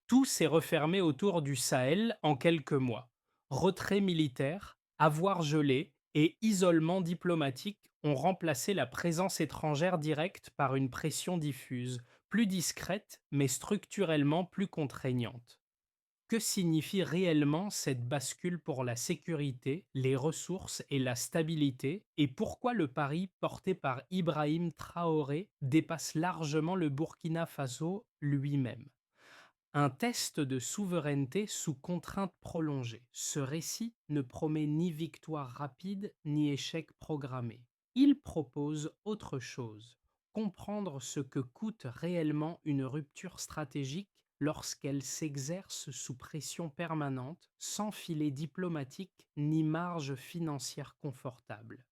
Tout s'est refermé autour du Sahel en quelques mois. Retrait militaire, avoirs gelés et isolement diplomatique ont remplacé la présence étrangère directe par une pression diffuse, plus discrète mais structurellement plus contraignante. Que signifie réellement cette bascule pour la sécurité, les ressources et la stabilité, et pourquoi le pari porté par Ibrahim Traoré dépasse largement le Burkina Faso lui-même? Un test de souveraineté sous contrainte prolongée. Ce récit ne promet ni victoire rapide ni échec programmé. Il propose autre chose, comprendre ce que coûte réellement une rupture stratégique lorsqu'elle s'exerce sous pression permanente, sans filet diplomatique ni marge financière confortable.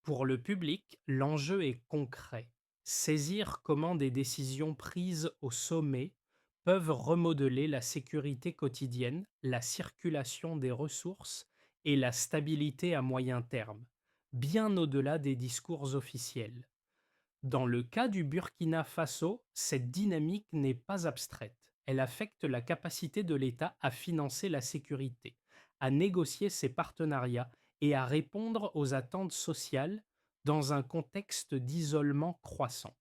Pour le public, l'enjeu est concret. Saisir comment des décisions prises au sommet peuvent remodeler la sécurité quotidienne, la circulation des ressources et la stabilité à moyen terme, bien au-delà des discours officiels. Dans le cas du Burkina Faso, cette dynamique n'est pas abstraite. Elle affecte la capacité de l'État à financer la sécurité, à négocier ses partenariats et à répondre aux attentes sociales dans un contexte d'isolement croissant.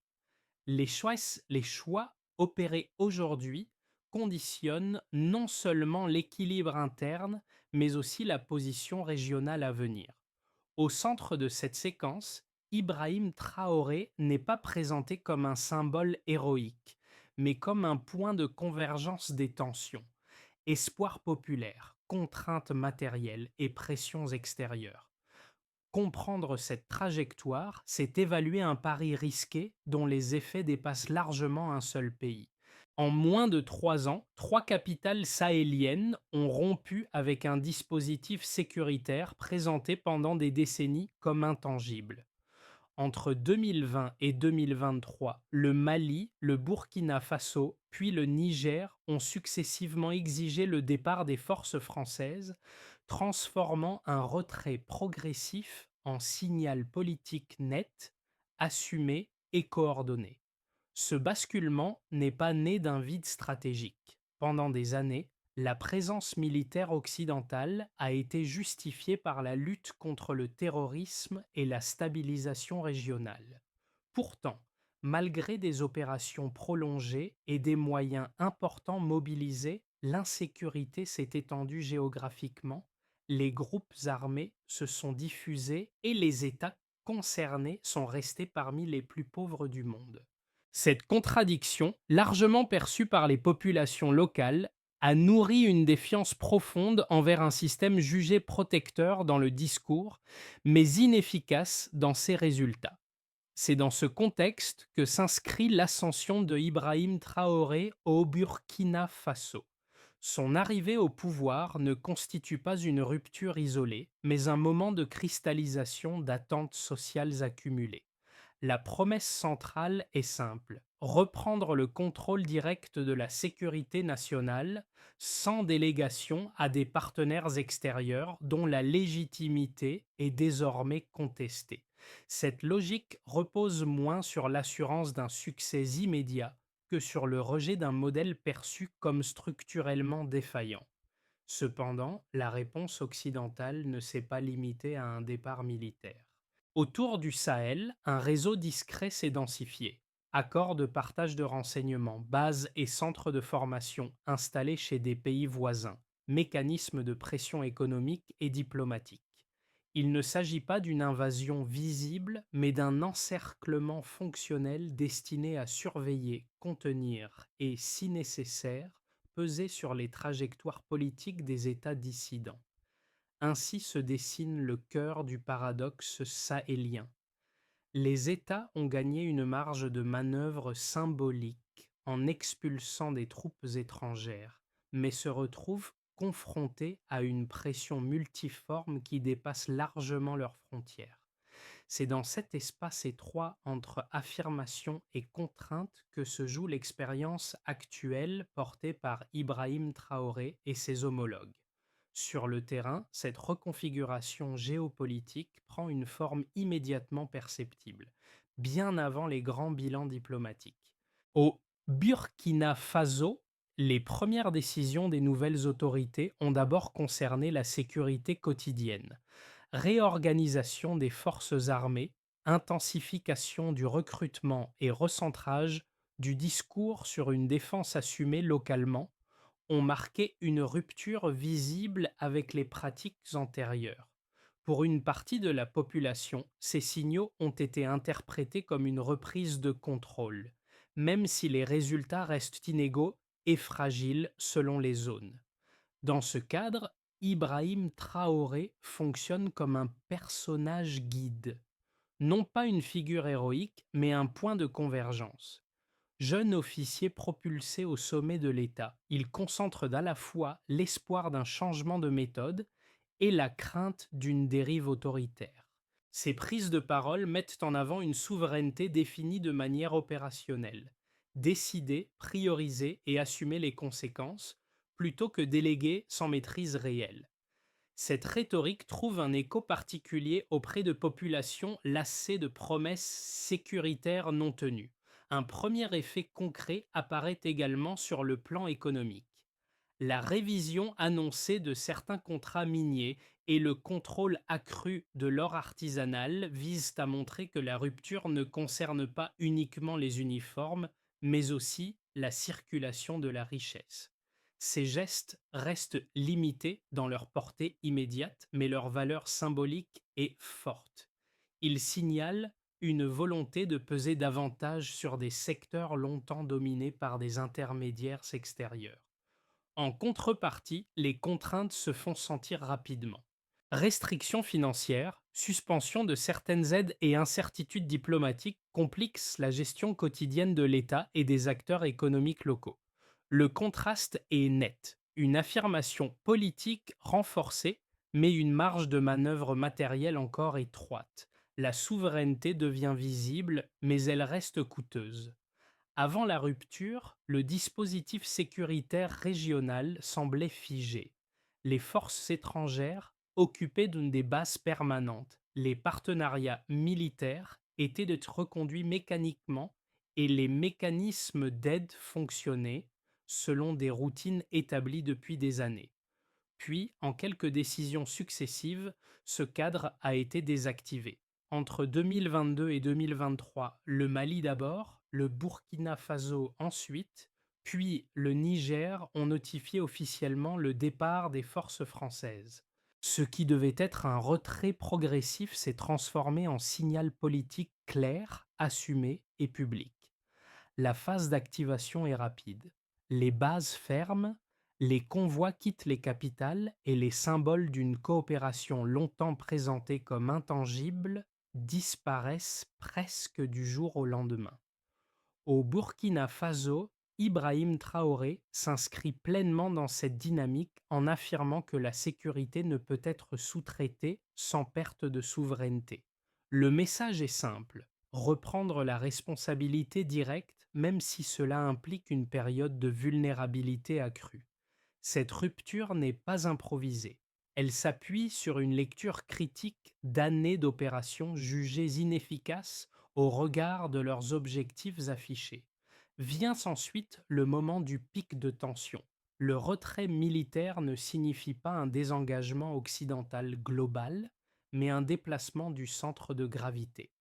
Les choix opérés aujourd'hui conditionnent non seulement l'équilibre interne, mais aussi la position régionale à venir. Au centre de cette séquence, Ibrahim Traoré n'est pas présenté comme un symbole héroïque, mais comme un point de convergence des tensions, espoir populaire, contraintes matérielles et pressions extérieures. Comprendre cette trajectoire, c'est évaluer un pari risqué dont les effets dépassent largement un seul pays. En moins de 3 ans, trois capitales sahéliennes ont rompu avec un dispositif sécuritaire présenté pendant des décennies comme intangible. Entre 2020 et 2023, le Mali, le Burkina Faso, puis le Niger ont successivement exigé le départ des forces françaises, transformant un retrait progressif en signal politique net, assumé et coordonné. Ce basculement n'est pas né d'un vide stratégique. Pendant des années, la présence militaire occidentale a été justifiée par la lutte contre le terrorisme et la stabilisation régionale. Pourtant, malgré des opérations prolongées et des moyens importants mobilisés, l'insécurité s'est étendue géographiquement, les groupes armés se sont diffusés et les États concernés sont restés parmi les plus pauvres du monde. Cette contradiction, largement perçue par les populations locales, a nourri une défiance profonde envers un système jugé protecteur dans le discours, mais inefficace dans ses résultats. C'est dans ce contexte que s'inscrit l'ascension de Ibrahim Traoré au Burkina Faso. Son arrivée au pouvoir ne constitue pas une rupture isolée, mais un moment de cristallisation d'attentes sociales accumulées. La promesse centrale est simple: reprendre le contrôle direct de la sécurité nationale sans délégation à des partenaires extérieurs dont la légitimité est désormais contestée. Cette logique repose moins sur l'assurance d'un succès immédiat que sur le rejet d'un modèle perçu comme structurellement défaillant. Cependant, la réponse occidentale ne s'est pas limitée à un départ militaire. Autour du Sahel, un réseau discret s'est densifié. Accords de partage de renseignements, bases et centres de formation installés chez des pays voisins, mécanismes de pression économique et diplomatique. Il ne s'agit pas d'une invasion visible, mais d'un encerclement fonctionnel destiné à surveiller, contenir et, si nécessaire, peser sur les trajectoires politiques des États dissidents. Ainsi se dessine le cœur du paradoxe sahélien. Les États ont gagné une marge de manœuvre symbolique en expulsant des troupes étrangères, mais se retrouvent confrontés à une pression multiforme qui dépasse largement leurs frontières. C'est dans cet espace étroit entre affirmation et contrainte que se joue l'expérience actuelle portée par Ibrahim Traoré et ses homologues. Sur le terrain, cette reconfiguration géopolitique prend une forme immédiatement perceptible, bien avant les grands bilans diplomatiques. Au Burkina Faso, Les premières décisions des nouvelles autorités ont d'abord concerné la sécurité quotidienne. Réorganisation des forces armées, intensification du recrutement et recentrage du discours sur une défense assumée localement ont marqué une rupture visible avec les pratiques antérieures. Pour une partie de la population, ces signaux ont été interprétés comme une reprise de contrôle, même si les résultats restent inégaux et fragiles selon les zones. Dans ce cadre, Ibrahim Traoré fonctionne comme un personnage guide, non pas une figure héroïque, mais un point de convergence. Jeune officier propulsé au sommet de l'État, il concentre à la fois l'espoir d'un changement de méthode et la crainte d'une dérive autoritaire. Ses prises de parole mettent en avant une souveraineté définie de manière opérationnelle, décider, prioriser et assumer les conséquences, plutôt que déléguer sans maîtrise réelle. Cette rhétorique trouve un écho particulier auprès de populations lassées de promesses sécuritaires non tenues. Un premier effet concret apparaît également sur le plan économique. La révision annoncée de certains contrats miniers et le contrôle accru de l'or artisanal visent à montrer que la rupture ne concerne pas uniquement les uniformes, mais aussi la circulation de la richesse. Ces gestes restent limités dans leur portée immédiate, mais leur valeur symbolique est forte. Ils signalent une volonté de peser davantage sur des secteurs longtemps dominés par des intermédiaires extérieurs. En contrepartie, les contraintes se font sentir rapidement. Restrictions financières, suspension de certaines aides et incertitudes diplomatiques compliquent la gestion quotidienne de l'État et des acteurs économiques locaux. Le contraste est net, une affirmation politique renforcée, mais une marge de manœuvre matérielle encore étroite. La souveraineté devient visible, mais elle reste coûteuse. Avant la rupture, le dispositif sécuritaire régional semblait figé. Les forces étrangères occupaient d'une des bases permanentes. Les partenariats militaires étaient d'être reconduits mécaniquement et les mécanismes d'aide fonctionnaient selon des routines établies depuis des années. Puis, en quelques décisions successives, ce cadre a été désactivé. Entre 2022 et 2023, le Mali d'abord, le Burkina Faso ensuite, puis le Niger ont notifié officiellement le départ des forces françaises. Ce qui devait être un retrait progressif s'est transformé en signal politique clair, assumé et public. La phase d'activation est rapide. Les bases ferment, les convois quittent les capitales et les symboles d'une coopération longtemps présentée comme intangible disparaissent presque du jour au lendemain. Au Burkina Faso, Ibrahim Traoré s'inscrit pleinement dans cette dynamique en affirmant que la sécurité ne peut être sous-traitée sans perte de souveraineté. Le message est simple: reprendre la responsabilité directe, même si cela implique une période de vulnérabilité accrue. Cette rupture n'est pas improvisée. Elle s'appuie sur une lecture critique d'années d'opérations jugées inefficaces au regard de leurs objectifs affichés. Vient ensuite le moment du pic de tension. Le retrait militaire ne signifie pas un désengagement occidental global, mais un déplacement du centre de gravité.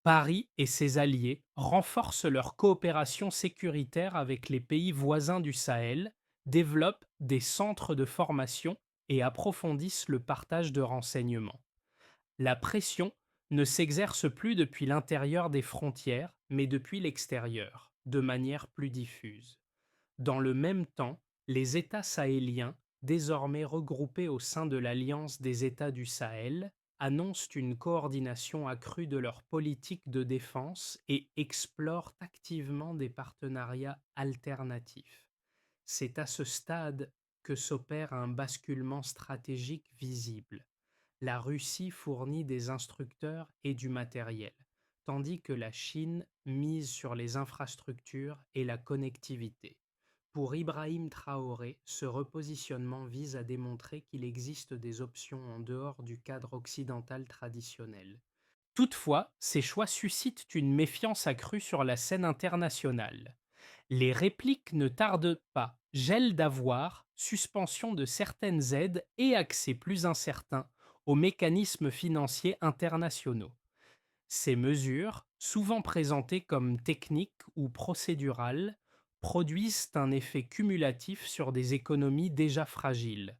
Paris et ses alliés renforcent leur coopération sécuritaire avec les pays voisins du Sahel, développent des centres de formation et approfondissent le partage de renseignements. La pression ne s'exerce plus depuis l'intérieur des frontières, mais depuis l'extérieur, de manière plus diffuse. Dans le même temps, les États sahéliens, désormais regroupés au sein de l'Alliance des États du Sahel, annoncent une coordination accrue de leur politique de défense et explorent activement des partenariats alternatifs. C'est à ce stade que s'opère un basculement stratégique visible. La Russie fournit des instructeurs et du matériel, tandis que la Chine mise sur les infrastructures et la connectivité. Pour Ibrahim Traoré, ce repositionnement vise à démontrer qu'il existe des options en dehors du cadre occidental traditionnel. Toutefois, ces choix suscitent une méfiance accrue sur la scène internationale. Les répliques ne tardent pas. Gel d'avoirs, suspension de certaines aides et accès plus incertain aux mécanismes financiers internationaux. Ces mesures, souvent présentées comme techniques ou procédurales, produisent un effet cumulatif sur des économies déjà fragiles.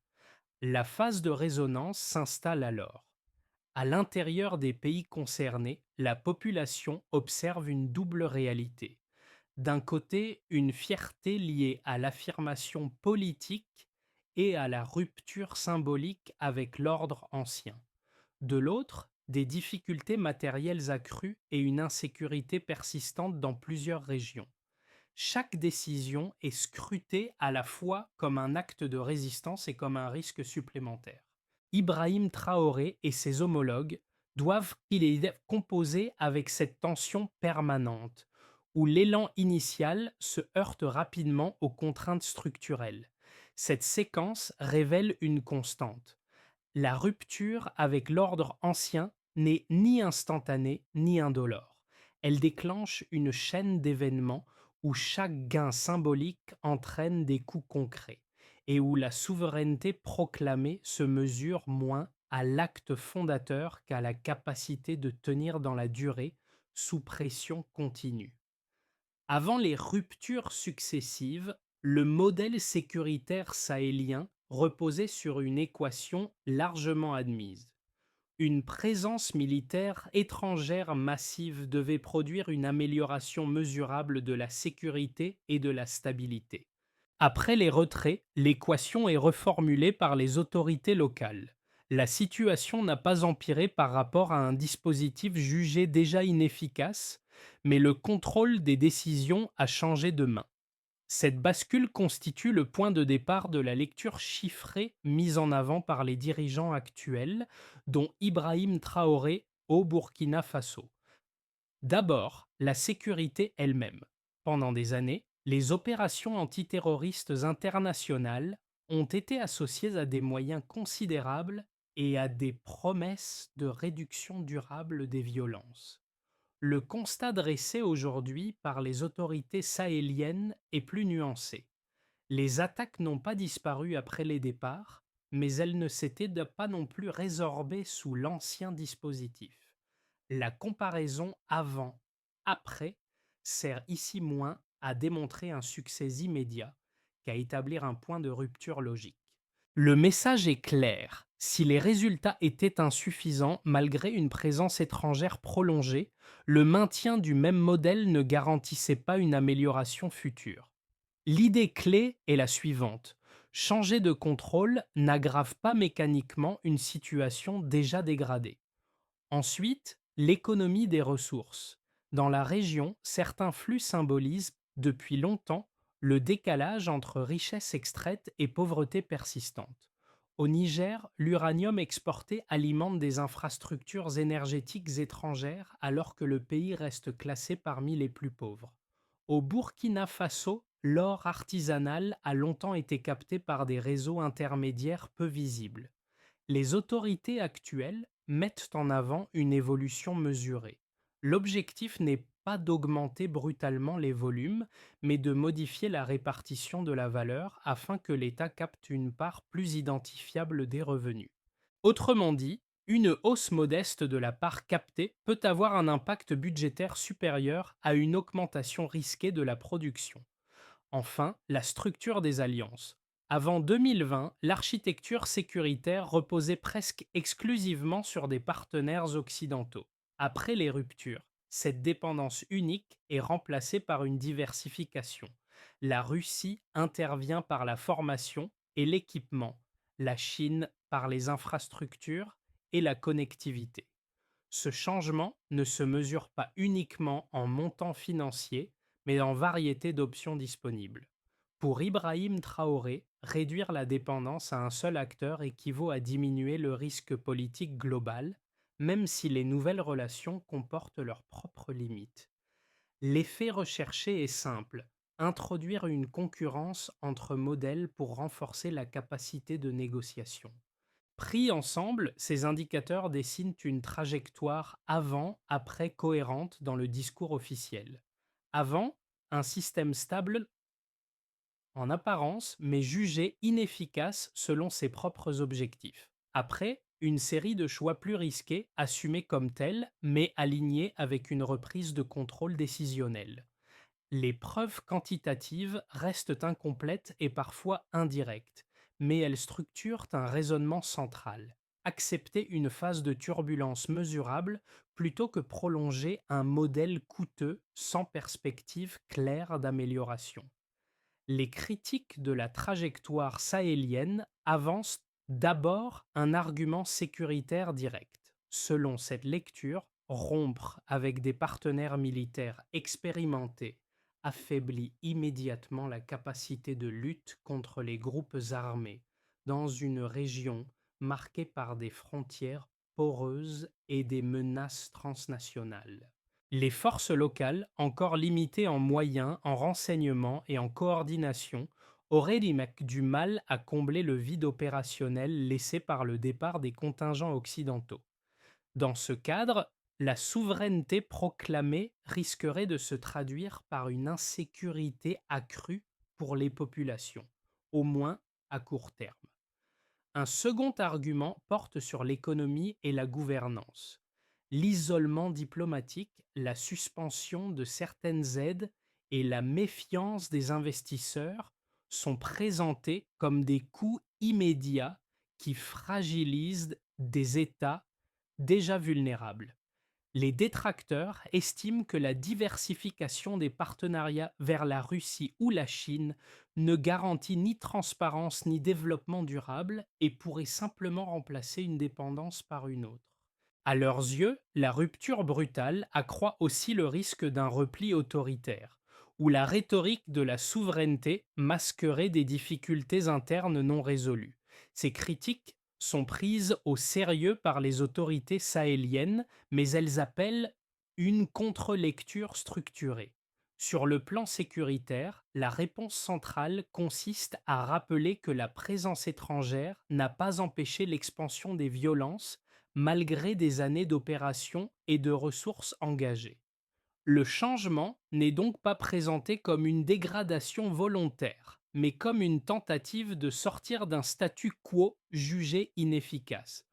La phase de résonance s'installe alors. À l'intérieur des pays concernés, la population observe une double réalité. D'un côté, une fierté liée à l'affirmation politique et à la rupture symbolique avec l'ordre ancien. De l'autre, des difficultés matérielles accrues et une insécurité persistante dans plusieurs régions. Chaque décision est scrutée à la fois comme un acte de résistance et comme un risque supplémentaire. Ibrahim Traoré et ses homologues doivent qu'il est composé avec cette tension permanente, où l'élan initial se heurte rapidement aux contraintes structurelles. Cette séquence révèle une constante. La rupture avec l'ordre ancien n'est ni instantanée ni indolore. Elle déclenche une chaîne d'événements où chaque gain symbolique entraîne des coûts concrets et où la souveraineté proclamée se mesure moins à l'acte fondateur qu'à la capacité de tenir dans la durée sous pression continue. Avant les ruptures successives, le modèle sécuritaire sahélien reposait sur une équation largement admise. Une présence militaire étrangère massive devait produire une amélioration mesurable de la sécurité et de la stabilité. Après les retraits, l'équation est reformulée par les autorités locales. La situation n'a pas empiré par rapport à un dispositif jugé déjà inefficace, mais le contrôle des décisions a changé de main. Cette bascule constitue le point de départ de la lecture chiffrée mise en avant par les dirigeants actuels, dont Ibrahim Traoré au Burkina Faso. D'abord, la sécurité elle-même. Pendant des années, les opérations antiterroristes internationales ont été associées à des moyens considérables et à des promesses de réduction durable des violences. Le constat dressé aujourd'hui par les autorités sahéliennes est plus nuancé. Les attaques n'ont pas disparu après les départs, mais elles ne s'étaient pas non plus résorbées sous l'ancien dispositif. La comparaison avant-après sert ici moins à démontrer un succès immédiat qu'à établir un point de rupture logique. Le message est clair. Si les résultats étaient insuffisants malgré une présence étrangère prolongée, le maintien du même modèle ne garantissait pas une amélioration future. L'idée clé est la suivante. Changer de contrôle n'aggrave pas mécaniquement une situation déjà dégradée. Ensuite, l'économie des ressources. Dans la région, certains flux symbolisent, depuis longtemps, le décalage entre richesse extraite et pauvreté persistante. Au Niger, l'uranium exporté alimente des infrastructures énergétiques étrangères alors que le pays reste classé parmi les plus pauvres. Au Burkina Faso, l'or artisanal a longtemps été capté par des réseaux intermédiaires peu visibles. Les autorités actuelles mettent en avant une évolution mesurée. L'objectif n'est pas d'augmenter brutalement les volumes, mais de modifier la répartition de la valeur afin que l'État capte une part plus identifiable des revenus. Autrement dit, une hausse modeste de la part captée peut avoir un impact budgétaire supérieur à une augmentation risquée de la production. Enfin, la structure des alliances. Avant 2020, l'architecture sécuritaire reposait presque exclusivement sur des partenaires occidentaux. Après les ruptures, cette dépendance unique est remplacée par une diversification. La Russie intervient par la formation et l'équipement, la Chine par les infrastructures et la connectivité. Ce changement ne se mesure pas uniquement en montant financier, mais en variété d'options disponibles. Pour Ibrahim Traoré, réduire la dépendance à un seul acteur équivaut à diminuer le risque politique global, même si les nouvelles relations comportent leurs propres limites. L'effet recherché est simple, introduire une concurrence entre modèles pour renforcer la capacité de négociation. Pris ensemble, ces indicateurs dessinent une trajectoire avant-après cohérente dans le discours officiel. Avant, un système stable en apparence, mais jugé inefficace selon ses propres objectifs. Après, une série de choix plus risqués, assumés comme tels, mais alignés avec une reprise de contrôle décisionnel. Les preuves quantitatives restent incomplètes et parfois indirectes, mais elles structurent un raisonnement central. Accepter une phase de turbulence mesurable plutôt que prolonger un modèle coûteux sans perspective claire d'amélioration. Les critiques de la trajectoire sahélienne avancent d'abord un argument sécuritaire direct. Selon cette lecture, rompre avec des partenaires militaires expérimentés affaiblit immédiatement la capacité de lutte contre les groupes armés dans une région marquée par des frontières poreuses et des menaces transnationales. Les forces locales, encore limitées en moyens, en renseignements et en coordination, auraient du mal à combler le vide opérationnel laissé par le départ des contingents occidentaux. Dans ce cadre, la souveraineté proclamée risquerait de se traduire par une insécurité accrue pour les populations, au moins à court terme. Un second argument porte sur l'économie et la gouvernance. L'isolement diplomatique, la suspension de certaines aides et la méfiance des investisseurs sont présentés comme des coûts immédiats qui fragilisent des États déjà vulnérables. Les détracteurs estiment que la diversification des partenariats vers la Russie ou la Chine ne garantit ni transparence ni développement durable et pourrait simplement remplacer une dépendance par une autre. À leurs yeux, la rupture brutale accroît aussi le risque d'un repli autoritaire, où la rhétorique de la souveraineté masquerait des difficultés internes non résolues. Ces critiques sont prises au sérieux par les autorités sahéliennes, mais elles appellent une contre-lecture structurée. Sur le plan sécuritaire, la réponse centrale consiste à rappeler que la présence étrangère n'a pas empêché l'expansion des violences malgré des années d'opérations et de ressources engagées. Le changement n'est donc pas présenté comme une dégradation volontaire, mais comme une tentative de sortir d'un statu quo jugé inefficace.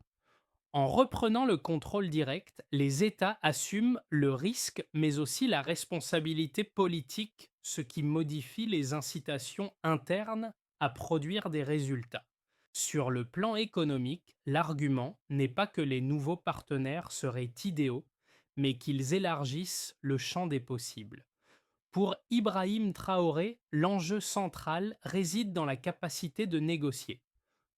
En reprenant le contrôle direct, les États assument le risque mais aussi la responsabilité politique, ce qui modifie les incitations internes à produire des résultats. Sur le plan économique, l'argument n'est pas que les nouveaux partenaires seraient idéaux, mais qu'ils élargissent le champ des possibles. Pour Ibrahim Traoré, l'enjeu central réside dans la capacité de négocier.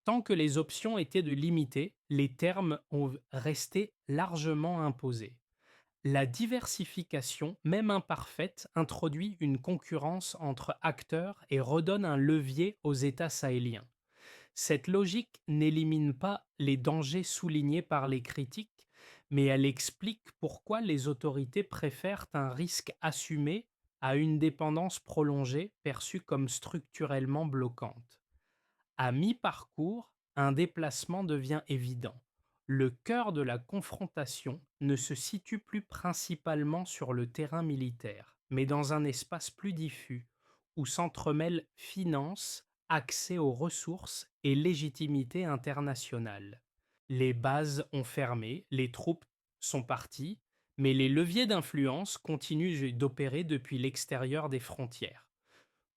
Tant que les options étaient de limiter, les termes ont resté largement imposés. La diversification, même imparfaite, introduit une concurrence entre acteurs et redonne un levier aux États sahéliens. Cette logique n'élimine pas les dangers soulignés par les critiques, mais elle explique pourquoi les autorités préfèrent un risque assumé à une dépendance prolongée perçue comme structurellement bloquante. À mi-parcours, un déplacement devient évident. Le cœur de la confrontation ne se situe plus principalement sur le terrain militaire, mais dans un espace plus diffus, où s'entremêlent finances, accès aux ressources et légitimité internationale. Les bases ont fermé, les troupes sont parties, mais les leviers d'influence continuent d'opérer depuis l'extérieur des frontières.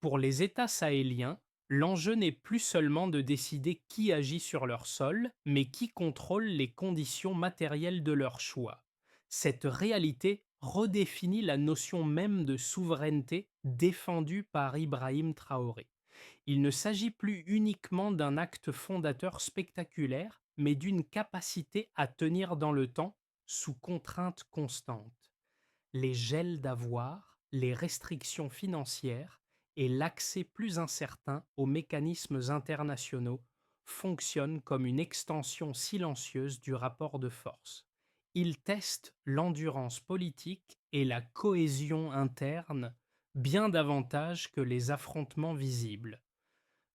Pour les États sahéliens, l'enjeu n'est plus seulement de décider qui agit sur leur sol, mais qui contrôle les conditions matérielles de leur choix. Cette réalité redéfinit la notion même de souveraineté défendue par Ibrahim Traoré. Il ne s'agit plus uniquement d'un acte fondateur spectaculaire, mais d'une capacité à tenir dans le temps sous contrainte constante. Les gels d'avoirs, les restrictions financières et l'accès plus incertain aux mécanismes internationaux fonctionnent comme une extension silencieuse du rapport de force. Ils testent l'endurance politique et la cohésion interne bien davantage que les affrontements visibles.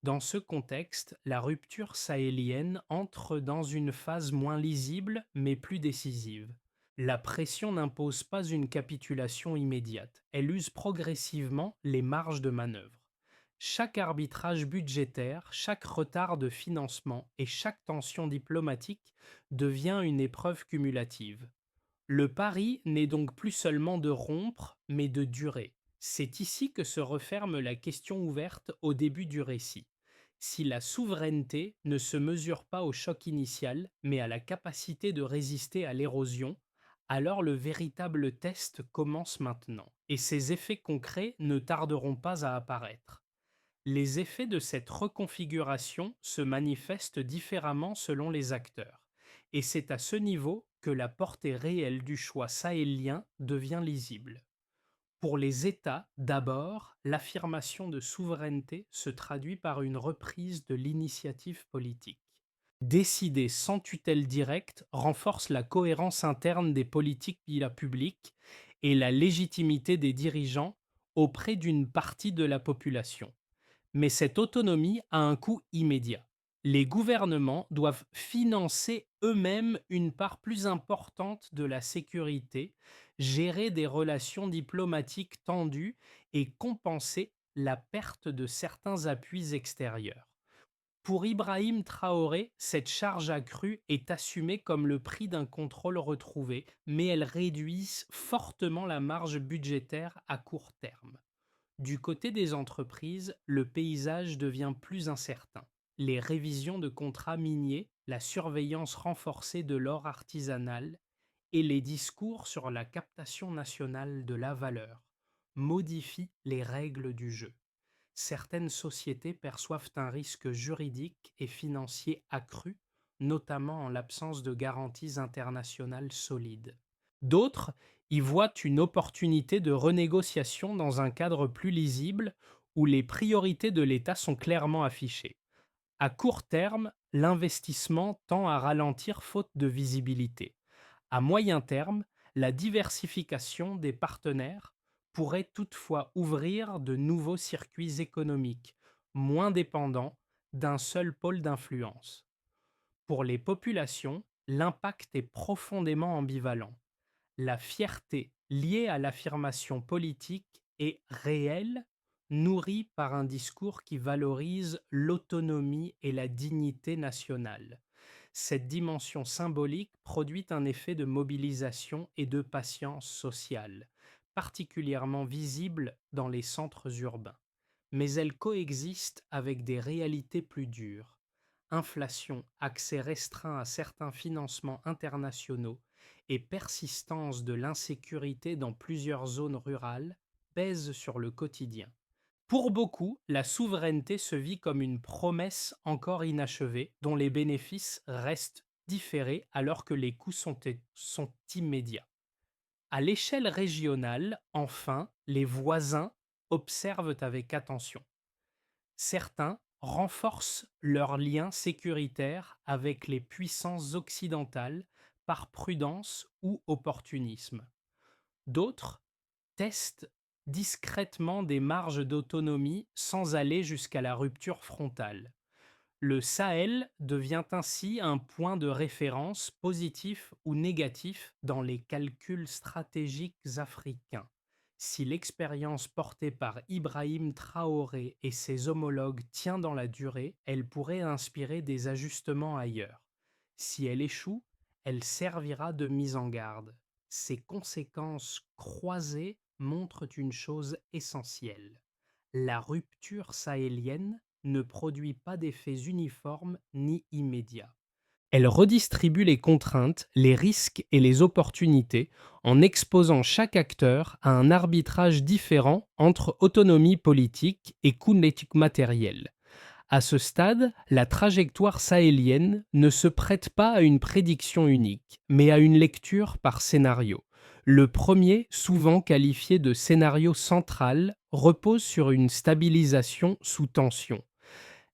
Dans ce contexte, la rupture sahélienne entre dans une phase moins lisible mais plus décisive. La pression n'impose pas une capitulation immédiate, elle use progressivement les marges de manœuvre. Chaque arbitrage budgétaire, chaque retard de financement et chaque tension diplomatique devient une épreuve cumulative. Le pari n'est donc plus seulement de rompre, mais de durer. C'est ici que se referme la question ouverte au début du récit. Si la souveraineté ne se mesure pas au choc initial, mais à la capacité de résister à l'érosion, alors le véritable test commence maintenant. Et ses effets concrets ne tarderont pas à apparaître. Les effets de cette reconfiguration se manifestent différemment selon les acteurs, et c'est à ce niveau que la portée réelle du choix sahélien devient lisible. Pour les États, d'abord, l'affirmation de souveraineté se traduit par une reprise de l'initiative politique. Décider sans tutelle directe renforce la cohérence interne des politiques publiques et la légitimité des dirigeants auprès d'une partie de la population. Mais cette autonomie a un coût immédiat. Les gouvernements doivent financer eux-mêmes une part plus importante de la sécurité, gérer des relations diplomatiques tendues et compenser la perte de certains appuis extérieurs. Pour Ibrahim Traoré, cette charge accrue est assumée comme le prix d'un contrôle retrouvé, mais elle réduit fortement la marge budgétaire à court terme. Du côté des entreprises, le paysage devient plus incertain. Les révisions de contrats miniers, la surveillance renforcée de l'or artisanal et les discours sur la captation nationale de la valeur modifient les règles du jeu. Certaines sociétés perçoivent un risque juridique et financier accru, notamment en l'absence de garanties internationales solides. D'autres y voient une opportunité de renégociation dans un cadre plus lisible où les priorités de l'État sont clairement affichées. À court terme, l'investissement tend à ralentir faute de visibilité. À moyen terme, la diversification des partenaires pourrait toutefois ouvrir de nouveaux circuits économiques, moins dépendants d'un seul pôle d'influence. Pour les populations, l'impact est profondément ambivalent. La fierté liée à l'affirmation politique est réelle, nourrie par un discours qui valorise l'autonomie et la dignité nationale. Cette dimension symbolique produit un effet de mobilisation et de patience sociale, particulièrement visible dans les centres urbains. Mais elle coexiste avec des réalités plus dures. Inflation, accès restreint à certains financements internationaux et persistance de l'insécurité dans plusieurs zones rurales pèsent sur le quotidien. Pour beaucoup, la souveraineté se vit comme une promesse encore inachevée, dont les bénéfices restent différés alors que les coûts sont immédiats. À l'échelle régionale, enfin, les voisins observent avec attention. Certains renforcent leurs liens sécuritaires avec les puissances occidentales par prudence ou opportunisme. D'autres testent discrètement des marges d'autonomie sans aller jusqu'à la rupture frontale. Le Sahel devient ainsi un point de référence positif ou négatif dans les calculs stratégiques africains. Si l'expérience portée par Ibrahim Traoré et ses homologues tient dans la durée, elle pourrait inspirer des ajustements ailleurs. Si elle échoue, elle servira de mise en garde. Ces conséquences croisées montrent une chose essentielle. La rupture sahélienne ne produit pas d'effets uniformes ni immédiats. Elle redistribue les contraintes, les risques et les opportunités en exposant chaque acteur à un arbitrage différent entre autonomie politique et coûts matériels. À ce stade, la trajectoire sahélienne ne se prête pas à une prédiction unique, mais à une lecture par scénario. Le premier, souvent qualifié de scénario central, repose sur une stabilisation sous tension.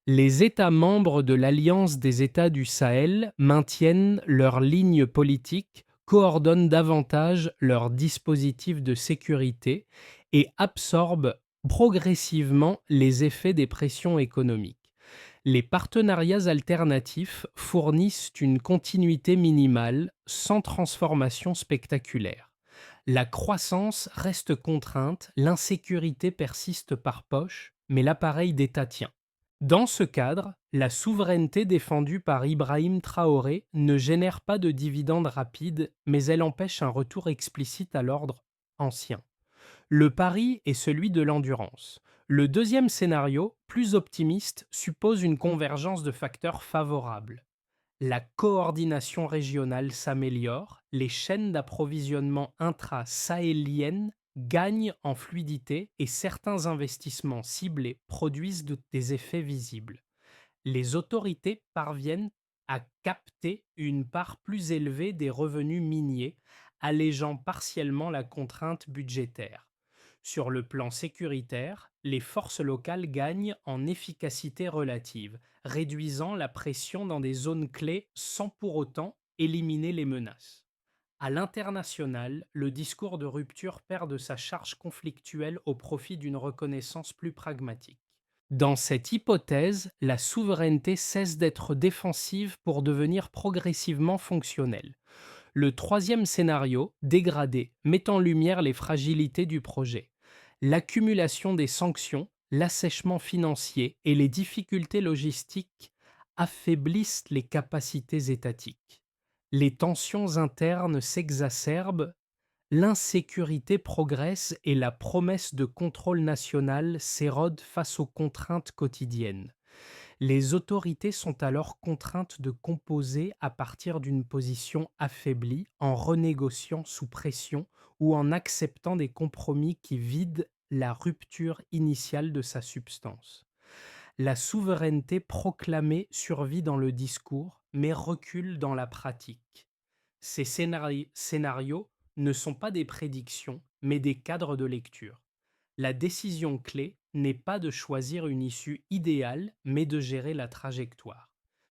Les États membres de l'Alliance des États du Sahel maintiennent leur ligne politique, coordonnent davantage leurs dispositifs de sécurité et absorbent progressivement les effets des pressions économiques. Les partenariats alternatifs fournissent une continuité minimale sans transformation spectaculaire. La croissance reste contrainte, l'insécurité persiste par poche mais l'appareil d'État tient. Dans ce cadre, la souveraineté défendue par Ibrahim Traoré ne génère pas de dividendes rapides, mais elle empêche un retour explicite à l'ordre ancien. Le pari est celui de l'endurance. Le deuxième scénario, plus optimiste, suppose une convergence de facteurs favorables. La coordination régionale s'améliore, les chaînes d'approvisionnement intra-sahéliennes gagnent en fluidité et certains investissements ciblés produisent des effets visibles. Les autorités parviennent à capter une part plus élevée des revenus miniers, allégeant partiellement la contrainte budgétaire. Sur le plan sécuritaire, les forces locales gagnent en efficacité relative, réduisant la pression dans des zones clés sans pour autant éliminer les menaces. À l'international, le discours de rupture perd de sa charge conflictuelle au profit d'une reconnaissance plus pragmatique. Dans cette hypothèse, la souveraineté cesse d'être défensive pour devenir progressivement fonctionnelle. Le troisième scénario, dégradé, met en lumière les fragilités du projet. L'accumulation des sanctions, l'assèchement financier et les difficultés logistiques affaiblissent les capacités étatiques. Les tensions internes s'exacerbent, l'insécurité progresse et la promesse de contrôle national s'érode face aux contraintes quotidiennes. Les autorités sont alors contraintes de composer à partir d'une position affaiblie, en renégociant sous pression ou en acceptant des compromis qui vident la rupture initiale de sa substance. La souveraineté proclamée survit dans le discours, mais recule dans la pratique. Ces scénarios ne sont pas des prédictions, mais des cadres de lecture. La décision clé n'est pas de choisir une issue idéale, mais de gérer la trajectoire.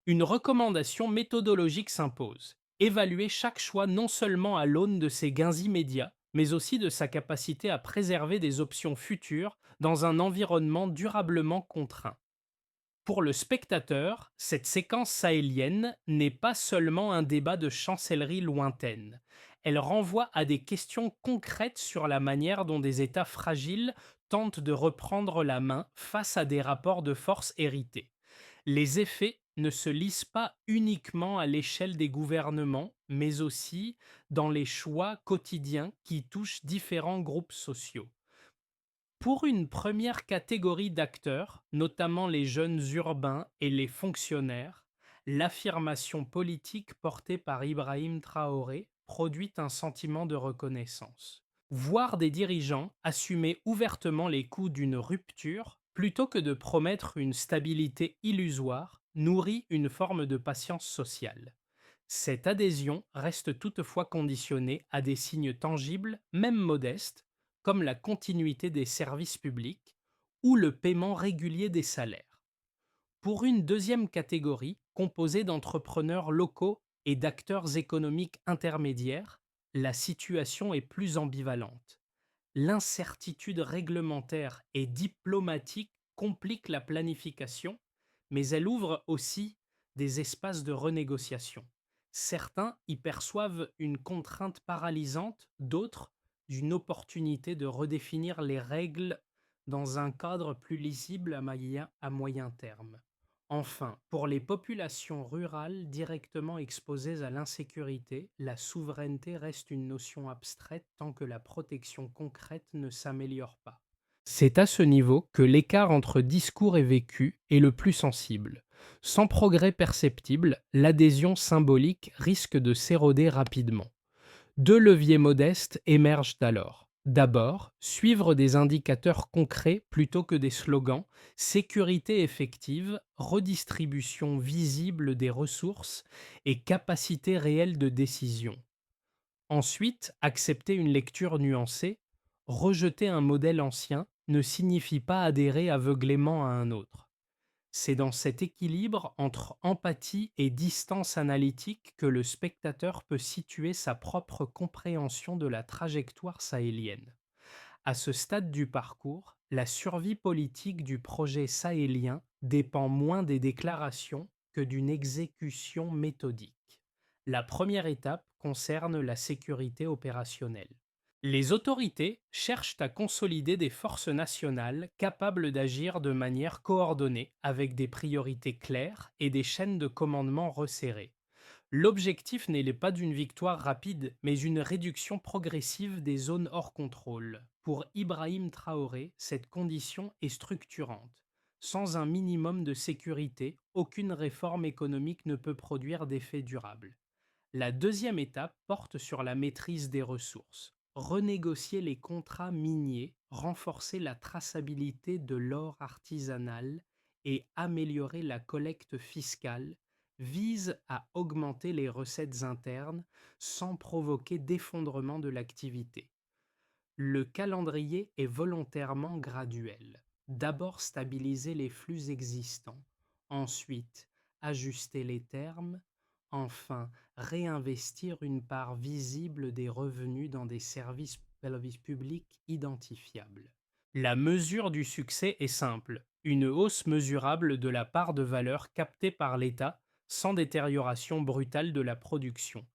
Une recommandation méthodologique s'impose. Évaluer chaque choix non seulement à l'aune de ses gains immédiats, mais aussi de sa capacité à préserver des options futures dans un environnement durablement contraint. Pour le spectateur, cette séquence sahélienne n'est pas seulement un débat de chancellerie lointaine. Elle renvoie à des questions concrètes sur la manière dont des États fragiles tentent de reprendre la main face à des rapports de force hérités. Les effets ne se lisent pas uniquement à l'échelle des gouvernements, mais aussi dans les choix quotidiens qui touchent différents groupes sociaux. Pour une première catégorie d'acteurs, notamment les jeunes urbains et les fonctionnaires, l'affirmation politique portée par Ibrahim Traoré produit un sentiment de reconnaissance. Voir des dirigeants assumer ouvertement les coûts d'une rupture, plutôt que de promettre une stabilité illusoire, nourrit une forme de patience sociale. Cette adhésion reste toutefois conditionnée à des signes tangibles, même modestes, comme la continuité des services publics ou le paiement régulier des salaires. Pour une deuxième catégorie, composée d'entrepreneurs locaux et d'acteurs économiques intermédiaires, la situation est plus ambivalente. L'incertitude réglementaire et diplomatique complique la planification, mais elle ouvre aussi des espaces de renégociation. Certains y perçoivent une contrainte paralysante, d'autres d'une opportunité de redéfinir les règles dans un cadre plus lisible à moyen terme. Enfin, pour les populations rurales directement exposées à l'insécurité, la souveraineté reste une notion abstraite tant que la protection concrète ne s'améliore pas. C'est à ce niveau que l'écart entre discours et vécu est le plus sensible. Sans progrès perceptible, l'adhésion symbolique risque de s'éroder rapidement. Deux leviers modestes émergent alors. D'abord, suivre des indicateurs concrets plutôt que des slogans, sécurité effective, redistribution visible des ressources et capacité réelle de décision. Ensuite, accepter une lecture nuancée, rejeter un modèle ancien ne signifie pas adhérer aveuglément à un autre. C'est dans cet équilibre entre empathie et distance analytique que le spectateur peut situer sa propre compréhension de la trajectoire sahélienne. À ce stade du parcours, la survie politique du projet sahélien dépend moins des déclarations que d'une exécution méthodique. La première étape concerne la sécurité opérationnelle. Les autorités cherchent à consolider des forces nationales capables d'agir de manière coordonnée avec des priorités claires et des chaînes de commandement resserrées. L'objectif n'est pas d'une victoire rapide, mais une réduction progressive des zones hors contrôle. Pour Ibrahim Traoré, cette condition est structurante. Sans un minimum de sécurité, aucune réforme économique ne peut produire d'effets durables. La deuxième étape porte sur la maîtrise des ressources. Renégocier les contrats miniers, renforcer la traçabilité de l'or artisanal et améliorer la collecte fiscale vise à augmenter les recettes internes sans provoquer d'effondrement de l'activité. Le calendrier est volontairement graduel. D'abord stabiliser les flux existants, ensuite ajuster les termes, enfin réinvestir une part visible des revenus dans des services publics identifiables. La mesure du succès est simple, une hausse mesurable de la part de valeur captée par l'État sans détérioration brutale de la production.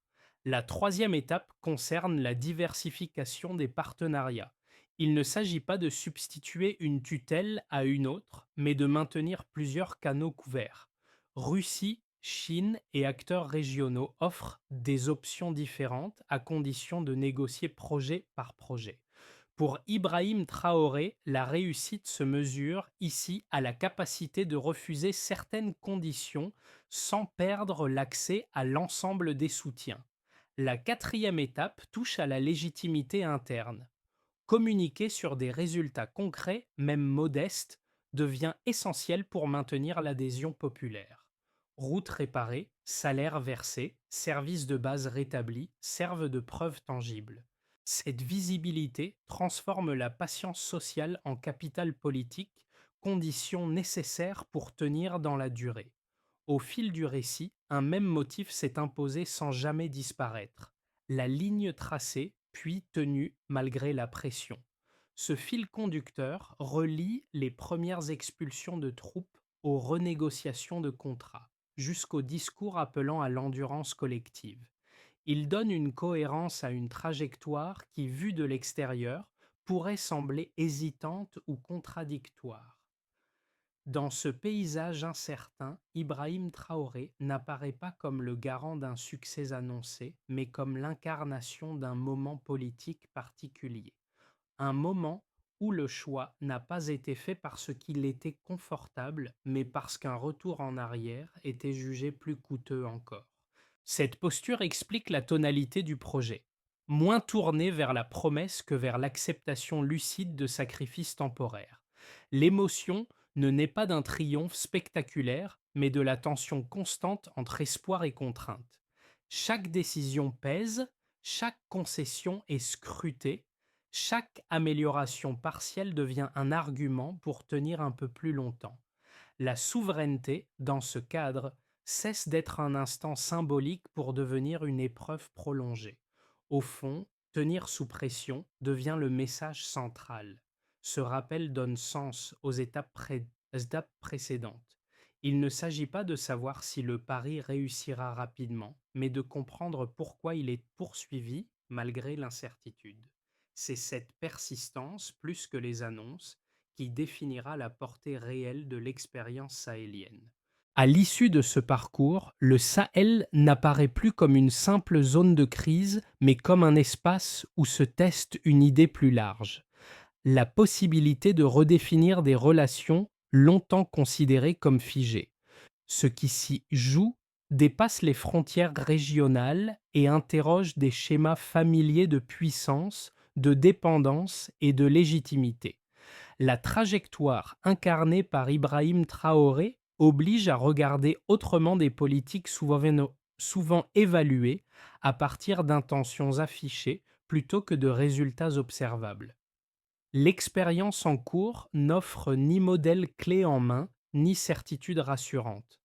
La troisième étape concerne la diversification des partenariats. Il ne s'agit pas de substituer une tutelle à une autre, mais de maintenir plusieurs canaux couverts. Russie, Chine et acteurs régionaux offrent des options différentes à condition de négocier projet par projet. Pour Ibrahim Traoré, la réussite se mesure ici à la capacité de refuser certaines conditions sans perdre l'accès à l'ensemble des soutiens. La quatrième étape touche à la légitimité interne. Communiquer sur des résultats concrets, même modestes, devient essentiel pour maintenir l'adhésion populaire. Routes réparées, salaires versés, services de base rétablis servent de preuves tangibles. Cette visibilité transforme la patience sociale en capital politique, condition nécessaire pour tenir dans la durée. Au fil du récit, un même motif s'est imposé sans jamais disparaître. La ligne tracée, puis tenue malgré la pression. Ce fil conducteur relie les premières expulsions de troupes aux renégociations de contrats, jusqu'au discours appelant à l'endurance collective. Il donne une cohérence à une trajectoire qui, vue de l'extérieur, pourrait sembler hésitante ou contradictoire. Dans ce paysage incertain, Ibrahim Traoré n'apparaît pas comme le garant d'un succès annoncé, mais comme l'incarnation d'un moment politique particulier. Un moment où le choix n'a pas été fait parce qu'il était confortable, mais parce qu'un retour en arrière était jugé plus coûteux encore. Cette posture explique la tonalité du projet, moins tournée vers la promesse que vers l'acceptation lucide de sacrifices temporaires. L'émotion ne naît pas d'un triomphe spectaculaire, mais de la tension constante entre espoir et contrainte. Chaque décision pèse, chaque concession est scrutée, chaque amélioration partielle devient un argument pour tenir un peu plus longtemps. La souveraineté, dans ce cadre, cesse d'être un instant symbolique pour devenir une épreuve prolongée. Au fond, tenir sous pression devient le message central. Ce rappel donne sens aux étapes précédentes. Il ne s'agit pas de savoir si le pari réussira rapidement, mais de comprendre pourquoi il est poursuivi malgré l'incertitude. C'est cette persistance, plus que les annonces, qui définira la portée réelle de l'expérience sahélienne. À l'issue de ce parcours, le Sahel n'apparaît plus comme une simple zone de crise, mais comme un espace où se teste une idée plus large. La possibilité de redéfinir des relations longtemps considérées comme figées. Ce qui s'y joue dépasse les frontières régionales et interroge des schémas familiers de puissance, de dépendance et de légitimité. La trajectoire incarnée par Ibrahim Traoré oblige à regarder autrement des politiques souvent évaluées à partir d'intentions affichées plutôt que de résultats observables. L'expérience en cours n'offre ni modèle clé en main, ni certitude rassurante.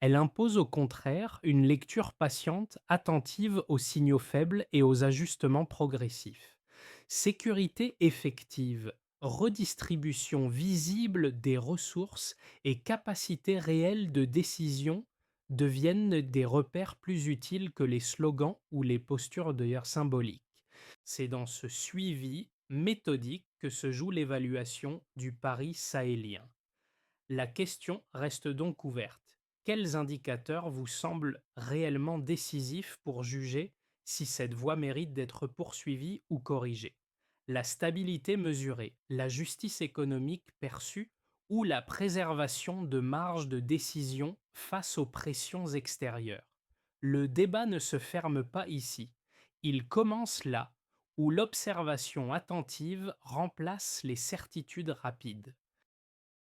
Elle impose au contraire une lecture patiente, attentive aux signaux faibles et aux ajustements progressifs. Sécurité effective, redistribution visible des ressources et capacité réelle de décision deviennent des repères plus utiles que les slogans ou les postures d'ailleurs symboliques. C'est dans ce suivi méthodique que se joue l'évaluation du pari sahélien. La question reste donc ouverte. Quels indicateurs vous semblent réellement décisifs pour juger si cette voie mérite d'être poursuivie ou corrigée? La stabilité mesurée, la justice économique perçue ou la préservation de marges de décision face aux pressions extérieures? Le débat ne se ferme pas ici. Il commence là où l'observation attentive remplace les certitudes rapides.